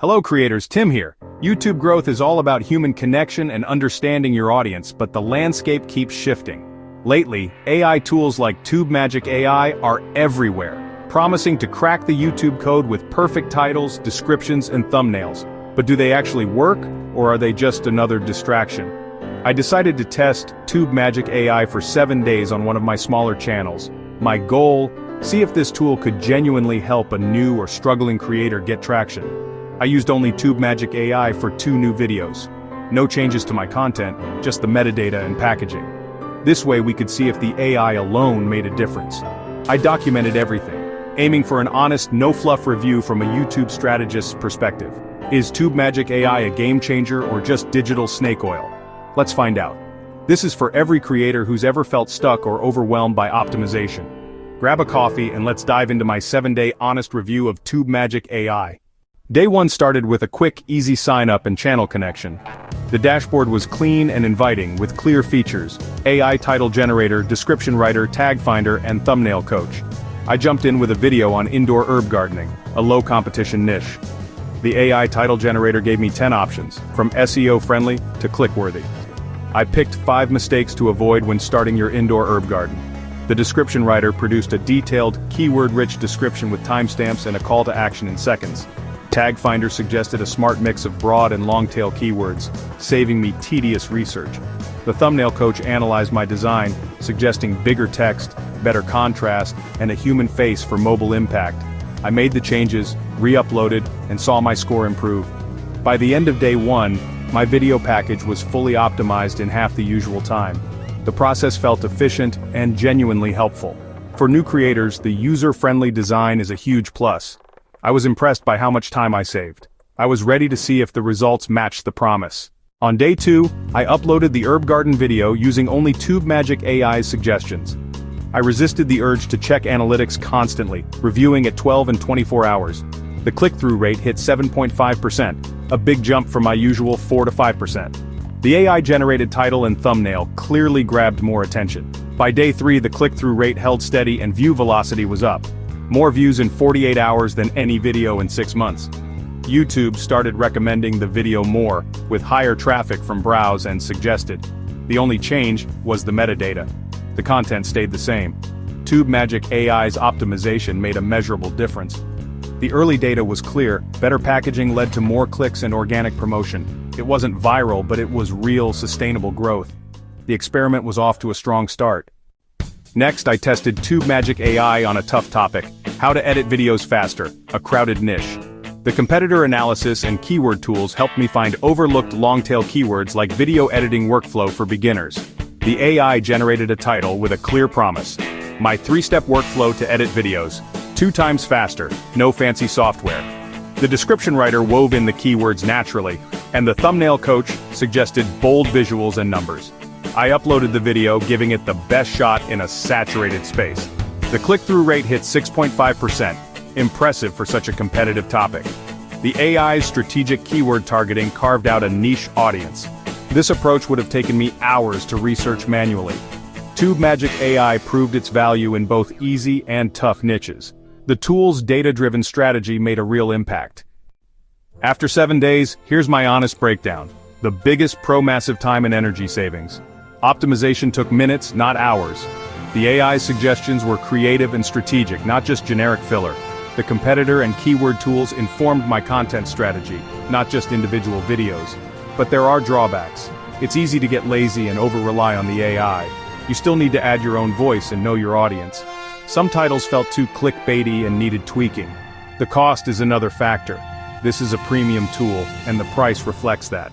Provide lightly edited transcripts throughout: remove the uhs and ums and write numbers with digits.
Hello creators, Tim here. YouTube growth is all about human connection and understanding your audience, but the landscape keeps shifting. Lately, AI tools like TubeMagic AI are everywhere, promising to crack the YouTube code with perfect titles, descriptions, and thumbnails. But do they actually work, or are they just another distraction? I decided to test TubeMagic AI for 7 days on one of my smaller channels. My goal? See if this tool could genuinely help a new or struggling creator get traction. I used only TubeMagic AI for 2 new videos. No changes to my content, just the metadata and packaging. This way we could see if the AI alone made a difference. I documented everything, aiming for an honest, no-fluff review from a YouTube strategist's perspective. Is TubeMagic AI a game changer or just digital snake oil? Let's find out. This is for every creator who's ever felt stuck or overwhelmed by optimization. Grab a coffee and let's dive into my 7-day honest review of TubeMagic AI. Day 1 started with a quick, easy sign-up and channel connection. The dashboard was clean and inviting, with clear features: AI title generator, description writer, tag finder, and thumbnail coach. I jumped in with a video on indoor herb gardening, a low-competition niche. The AI title generator gave me 10 options, from SEO-friendly to click-worthy. I picked 5 mistakes to avoid when starting your indoor herb garden. The description writer produced a detailed, keyword-rich description with timestamps and a call to action in seconds. Tag Finder suggested a smart mix of broad and long-tail keywords, saving me tedious research. The thumbnail coach analyzed my design, suggesting bigger text, better contrast, and a human face for mobile impact. I made the changes, re-uploaded, and saw my score improve. By the end of day 1, my video package was fully optimized in half the usual time. The process felt efficient and genuinely helpful. For new creators, the user-friendly design is a huge plus. I was impressed by how much time I saved. I was ready to see if the results matched the promise. On day 2, I uploaded the herb garden video using only TubeMagic AI's suggestions. I resisted the urge to check analytics constantly, reviewing at 12 and 24 hours. The click-through rate hit 7.5%, a big jump from my usual 4 to 5%. The AI-generated title and thumbnail clearly grabbed more attention. By day 3, the click-through rate held steady and view velocity was up. More views in 48 hours than any video in 6 months. YouTube started recommending the video more, with higher traffic from browse and suggested. The only change was the metadata. The content stayed the same. TubeMagic AI's optimization made a measurable difference. The early data was clear. Better packaging led to more clicks and organic promotion. It wasn't viral, but it was real, sustainable growth. The experiment was off to a strong start. Next, I tested TubeMagic AI on a tough topic: how to edit videos faster, a crowded niche. The competitor analysis and keyword tools helped me find overlooked long-tail keywords like video editing workflow for beginners. The AI generated a title with a clear promise: my 3-step workflow to edit videos, 2 times faster, no fancy software. The description writer wove in the keywords naturally, and the thumbnail coach suggested bold visuals and numbers. I uploaded the video, giving it the best shot in a saturated space. The click-through rate hit 6.5%, impressive for such a competitive topic. The AI's strategic keyword targeting carved out a niche audience. This approach would have taken me hours to research manually. TubeMagic AI proved its value in both easy and tough niches. The tool's data-driven strategy made a real impact. After 7 days, here's my honest breakdown. The biggest massive time and energy savings. Optimization took minutes, not hours. The AI suggestions were creative and strategic, not just generic filler. The competitor and keyword tools informed my content strategy, not just individual videos. But there are drawbacks. It's easy to get lazy and over-rely on the AI. You still need to add your own voice and know your audience. Some titles felt too clickbaity and needed tweaking. The cost is another factor. This is a premium tool, and the price reflects that.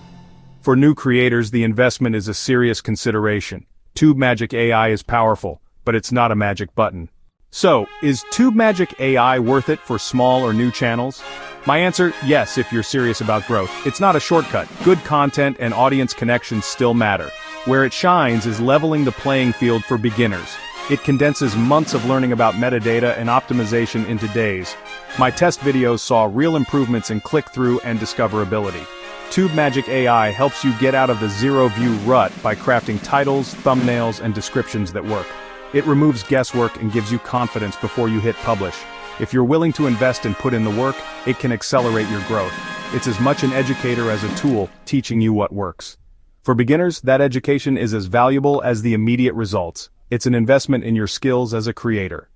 For new creators, the investment is a serious consideration. TubeMagic AI is powerful, but it's not a magic button. So, is TubeMagic AI worth it for small or new channels? My answer: yes, if you're serious about growth. It's not a shortcut. Good content and audience connections still matter. Where it shines is leveling the playing field for beginners. It condenses months of learning about metadata and optimization into days. My test videos saw real improvements in click-through and discoverability. TubeMagic AI helps you get out of the zero-view rut by crafting titles, thumbnails, and descriptions that work. It removes guesswork and gives you confidence before you hit publish. If you're willing to invest and put in the work, it can accelerate your growth. It's as much an educator as a tool, teaching you what works. For beginners, that education is as valuable as the immediate results. It's an investment in your skills as a creator.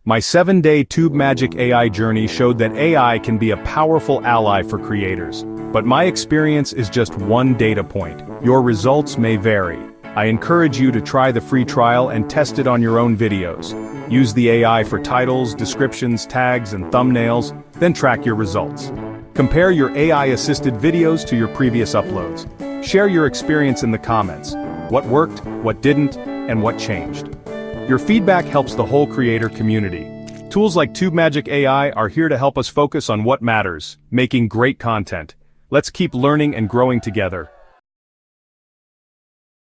My 7-day TubeMagic AI journey showed that AI can be a powerful ally for creators. But my experience is just one data point. Your results may vary. I encourage you to try the free trial and test it on your own videos. Use the AI for titles, descriptions, tags, and thumbnails, then track your results. Compare your AI-assisted videos to your previous uploads. Share your experience in the comments. What worked, what didn't, and what changed. Your feedback helps the whole creator community. Tools like TubeMagic AI are here to help us focus on what matters, making great content. Let's keep learning and growing together.